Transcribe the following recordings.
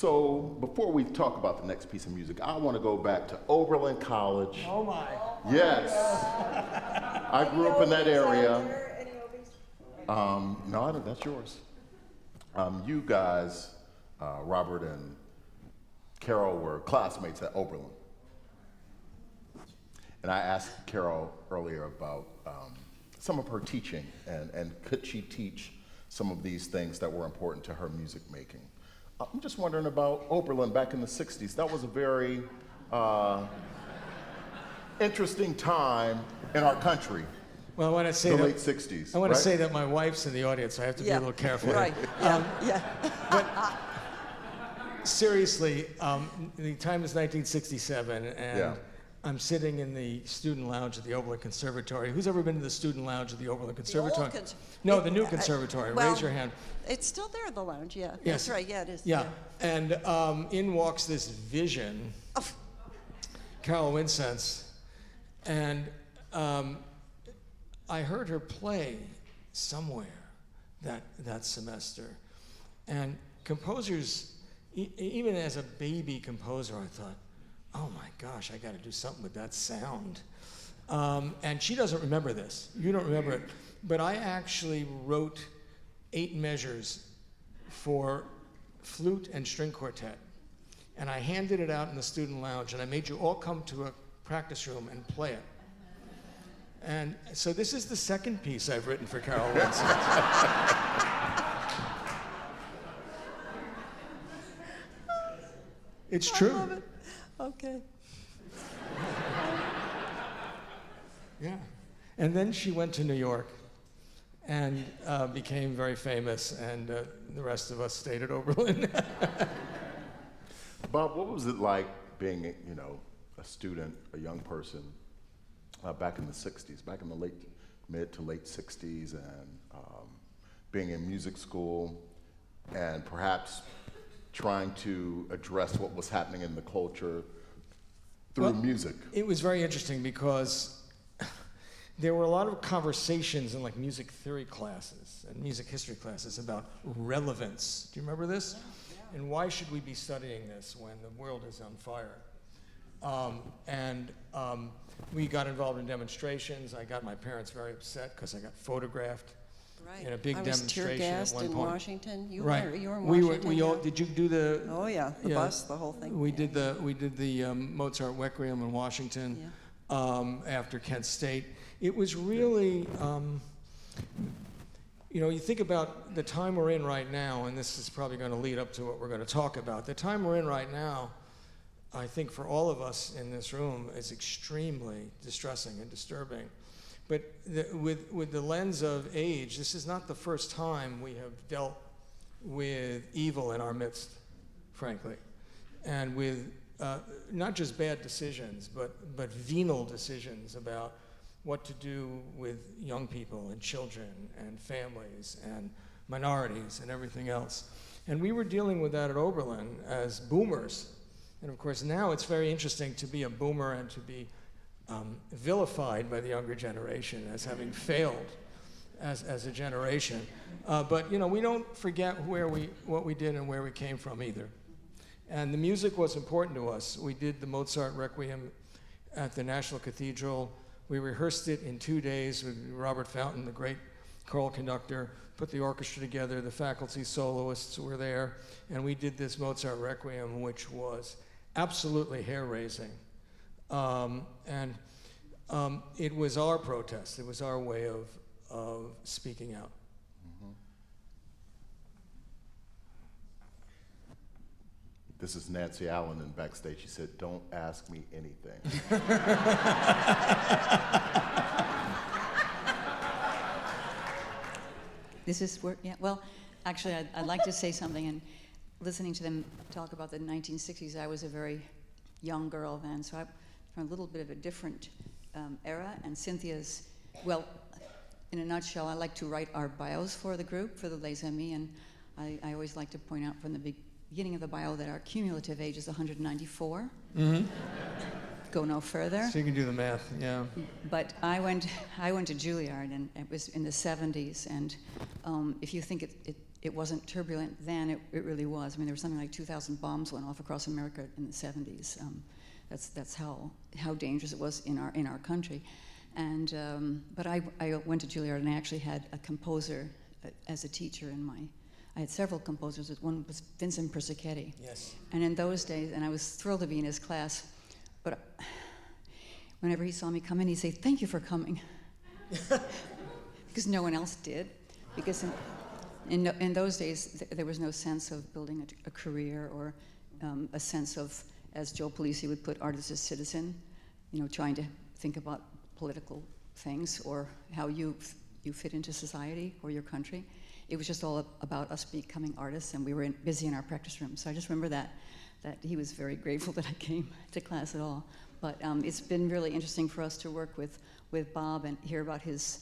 So before we talk about the next piece of music, I want to go back to Oberlin College. Oh my. Yes. I grew up in that area. No, that's yours. You guys, Robert and Carol, were classmates at Oberlin. And I asked Carol earlier about some of her teaching and could she teach some of these things that were important to her music making. I'm just wondering about Oberlin back in the 60s. That was a very interesting time in our country. Well, I want to say the that, late 60s. I want right? to say that my wife's in the audience, so I have to be a little careful. Right. Yeah. But seriously, the time is 1967, and Yeah. I'm sitting in the student lounge at the Oberlin Conservatory. Who's ever been to the student lounge at the Oberlin Conservatory? No, the new conservatory. well, Raise your hand. It's still there, the lounge, yeah. Yes. That's right, yeah, it is. Yeah, and in walks this vision, Oh. Carol Wincenc, and I heard her play somewhere that semester. And composers, even as a baby composer, I thought, oh my gosh, I got to do something with that sound. And she doesn't remember this. You don't remember it. But I actually wrote 8 measures for flute and string quartet. And I handed it out in the student lounge, and I made you all come to a practice room and play it. And so this is the second piece I've written for Carol Wincenc. It's true. I love it. Okay. Yeah. And then she went to New York and became very famous, and the rest of us stayed at Oberlin. Bob, what was it like being, a student, a young person, back in the 60s, back in the mid to late 60s, and being in music school, and perhaps trying to address what was happening in the culture through music? It was very interesting because there were a lot of conversations in like music theory classes and music history classes about relevance. Do you remember this? Yeah. And why should we be studying this when the world is on fire? We got involved in demonstrations. I got my parents very upset because I got photographed in a big demonstration at one in point. Washington. You Right. were in Washington. We all, did you do the? Oh yeah, the bus, the whole thing. We did the Mozart Requiem in Washington after Kent State. It was really, you think about the time we're in right now, and this is probably going to lead up to what we're going to talk about. The time we're in right now, I think for all of us in this room, is extremely distressing and disturbing. But with the lens of age, this is not the first time we have dealt with evil in our midst, frankly, and with not just bad decisions, but venal decisions about what to do with young people and children and families and minorities and everything else. And we were dealing with that at Oberlin as boomers. And of course now it's very interesting to be a boomer and to be vilified by the younger generation as having failed as a generation. But we don't forget what we did and where we came from either. And the music was important to us. We did the Mozart Requiem at the National Cathedral. We rehearsed it in 2 days with Robert Fountain, the great choral conductor, put the orchestra together, the faculty soloists were there, and we did this Mozart Requiem, which was absolutely hair-raising. It was our protest. It was our way of speaking out. Mm-hmm. This is Nancy Allen in backstage. She said, "Don't ask me anything." This is where, yeah, well, actually, I'd like to say something. And listening to them talk about the 1960s, I was a very young girl then, so I'm from a little bit of a different era. And Cynthia's, well, in a nutshell, I like to write our bios for the group, for the Les Amis, and I always like to point out from the beginning of the bio that our cumulative age is 194. Mm-hmm. Go no further. So you can do the math, yeah. But I went to Juilliard, and it was in the 70s, and if you think it wasn't turbulent then, it really was. I mean, there was something like 2,000 bombs went off across America in the 70s. That's how dangerous it was in our country. And but I went to Juilliard, and I actually had a composer as a teacher in my. I had several composers. One was Wincenc Persichetti. Yes. And in those days, and I was thrilled to be in his class, but whenever he saw me come in, he'd say, "Thank you for coming," because no one else did. Because in those days, there was no sense of building a career or a sense of, as Joe Polisi would put, art as a citizen, trying to think about political things or how you fit into society or your country. It was just all about us becoming artists, and we were busy in our practice room. So I just remember that he was very grateful that I came to class at all. But it's been really interesting for us to work with Bob and hear about his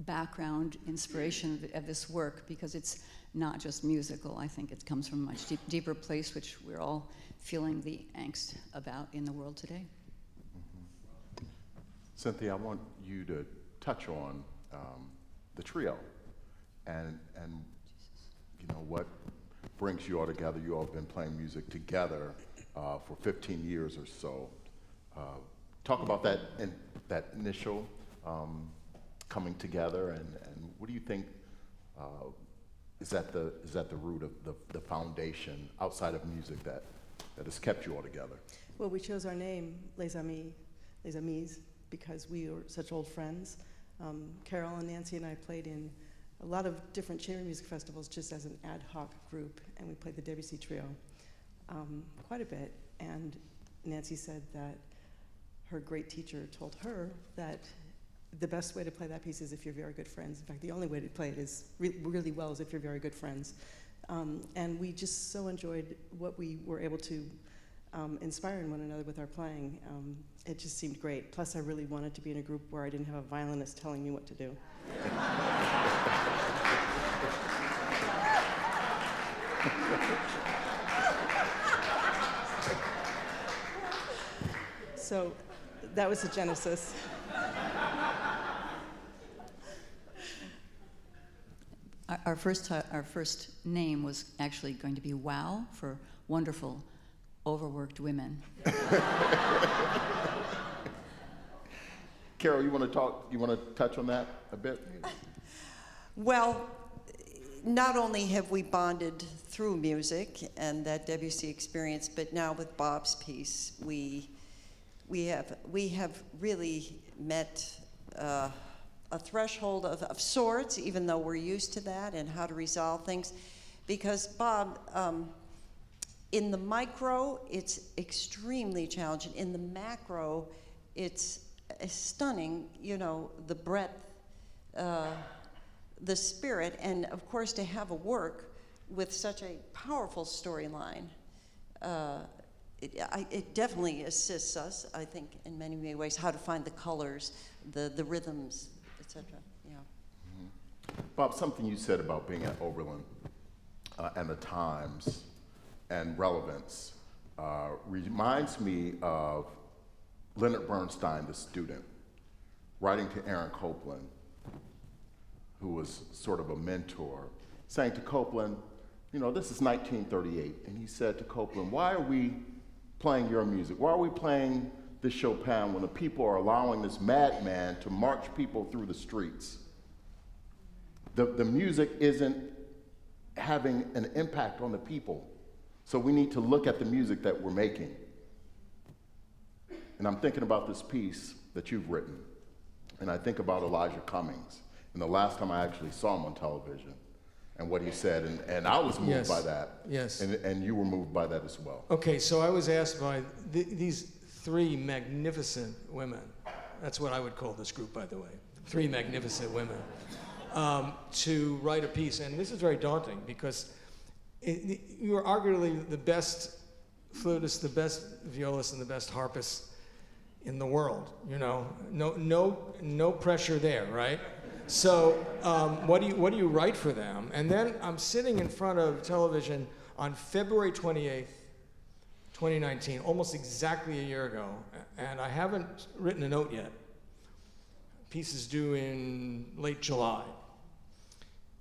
background, inspiration of this work, because it's not just musical. I think it comes from a much deeper place, which we're all feeling the angst about in the world today. Mm-hmm. Cynthia, I want you to touch on the trio and what brings you all together. You all have been playing music together for 15 years or so. Talk about that initial coming together, and what do you think is at the root of the foundation outside of music that has kept you all together? Well, we chose our name, Les Amis, because we were such old friends. Carol and Nancy and I played in a lot of different chamber music festivals just as an ad hoc group, and we played the Debussy Trio quite a bit. And Nancy said that her great teacher told her that the best way to play that piece is if you're very good friends. In fact, the only way to play it is really well is if you're very good friends. And we just so enjoyed what we were able to inspire in one another with our playing. It just seemed great. Plus, I really wanted to be in a group where I didn't have a violinist telling me what to do. So that was the genesis. Our first name was actually going to be WOW, for wonderful, overworked women. Carol, you want to touch on that a bit? Well, not only have we bonded through music and that Debussy experience, but now with Bob's piece, we have really met a threshold of sorts, even though we're used to that and how to resolve things. Because Bob, in the micro, it's extremely challenging. In the macro, it's stunning, the breadth, the spirit, and of course to have a work with such a powerful storyline. It definitely assists us, I think, in many, many ways, how to find the colors, the rhythms, etc. Yeah. Mm-hmm. Bob, something you said about being at Oberlin and the times and relevance reminds me of Leonard Bernstein, the student, writing to Aaron Copland, who was sort of a mentor, saying to Copland, this is 1938, and he said to Copland, why are we playing your music? Why are we playing this Chopin when the people are allowing this madman to march people through the streets? The music isn't having an impact on the people, so we need to look at the music that we're making. And I'm thinking about this piece that you've written, and I think about Elijah Cummings, and the last time I actually saw him on television, and what he said, and I was moved by that. Yes. And you were moved by that as well. Okay, so I was asked by these three magnificent women, that's what I would call this group, by the way, three magnificent women, to write a piece. And this is very daunting because you are arguably the best flutist, the best violist, and the best harpist in the world. No pressure there, right? So what do you write for them? And then I'm sitting in front of television on February 28th, 2019, almost exactly a year ago, and I haven't written a note yet. Piece is due in late July.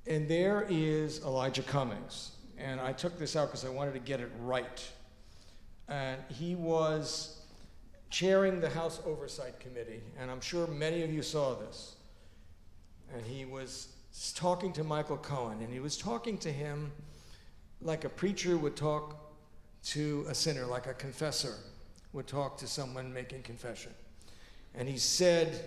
And there is Elijah Cummings. And I took this out because I wanted to get it right. And he was chairing the House Oversight Committee, and I'm sure many of you saw this. And he was talking to Michael Cohen, and he was talking to him like a preacher would talk to a sinner, like a confessor would talk to someone making confession. And he said,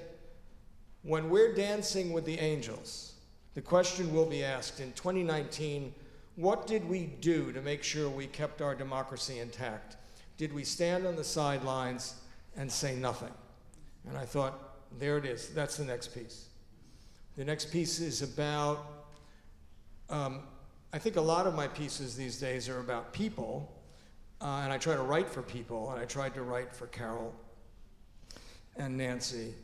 when we're dancing with the angels, the question will be asked in 2019, what did we do to make sure we kept our democracy intact? Did we stand on the sidelines and say nothing? And I thought, there it is, that's the next piece. The next piece is about, I think a lot of my pieces these days are about people, and I try to write for people, and I tried to write for Carol and Nancy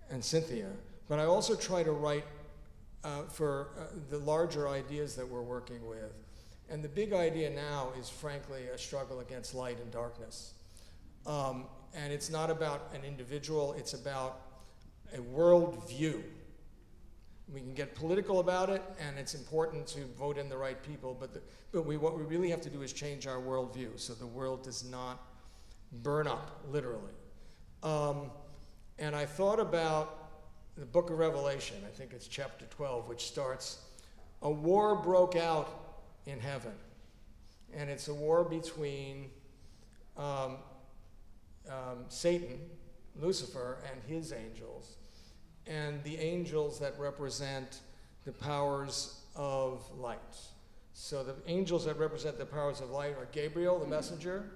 and Cynthia, but I also try to write for the larger ideas that we're working with. And the big idea now is, frankly, a struggle against light and darkness. And it's not about an individual, it's about a world view. We can get political about it, and it's important to vote in the right people, but what we really have to do is change our worldview so the world does not burn up, literally. And I thought about the book of Revelation, I think it's chapter 12, which starts, a war broke out in heaven. And it's a war between Satan, Lucifer, and his angels, and the angels that represent the powers of light. So the angels that represent the powers of light are Gabriel, the messenger.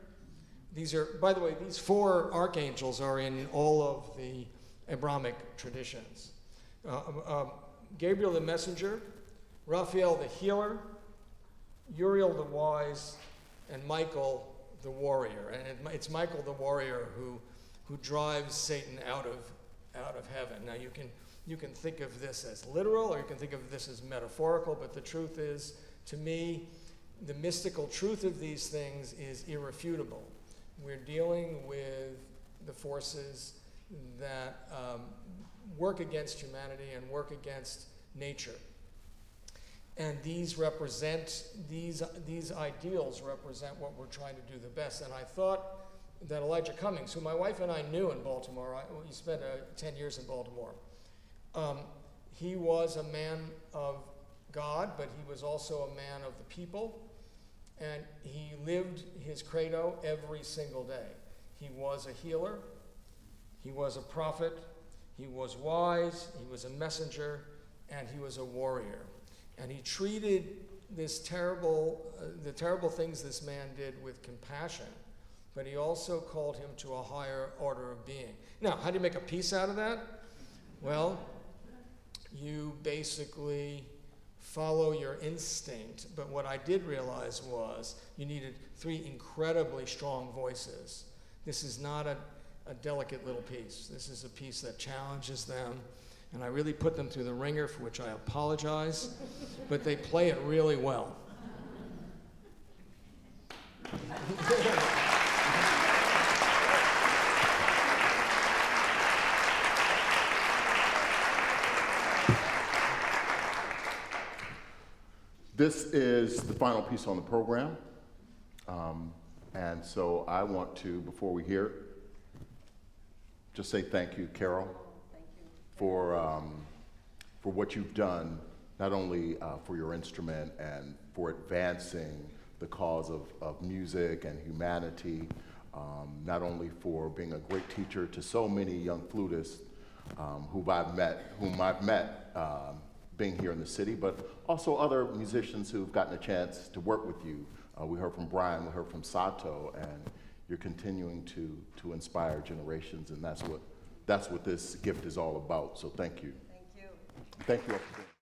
These are, by the way, these 4 archangels are in all of the Abrahamic traditions. Gabriel the messenger, Raphael the healer, Uriel the wise, and Michael the warrior. And it's Michael the warrior who drives Satan out of heaven. Now you can think of this as literal, or you can think of this as metaphorical, but the truth is, to me, the mystical truth of these things is irrefutable. We're dealing with the forces that work against humanity and work against nature. And these ideals represent what we're trying to do the best. And I thought that Elijah Cummings, who my wife and I knew in Baltimore, he spent 10 years in Baltimore, he was a man of God, but he was also a man of the people. And he lived his credo every single day. He was a healer, he was a prophet, he was wise, he was a messenger, and he was a warrior. And he treated the terrible things this man did with compassion, but he also called him to a higher order of being. Now, how do you make a piece out of that? Well, you basically follow your instinct, but what I did realize was you needed 3 incredibly strong voices. This is not a delicate little piece. This is a piece that challenges them, and I really put them through the ringer, for which I apologize, but they play it really well. This is the final piece on the program. And so I want to, before we hear it, just say thank you, Carol, for what you've done, not only for your instrument and for advancing the cause of music and humanity, not only for being a great teacher to so many young flutists whom I've met being here in the city, but also other musicians who've gotten a chance to work with you. We heard from Brian, we heard from Sato, and you're continuing to inspire generations, and that's what this gift is all about. So thank you. Thank you. Thank you all for being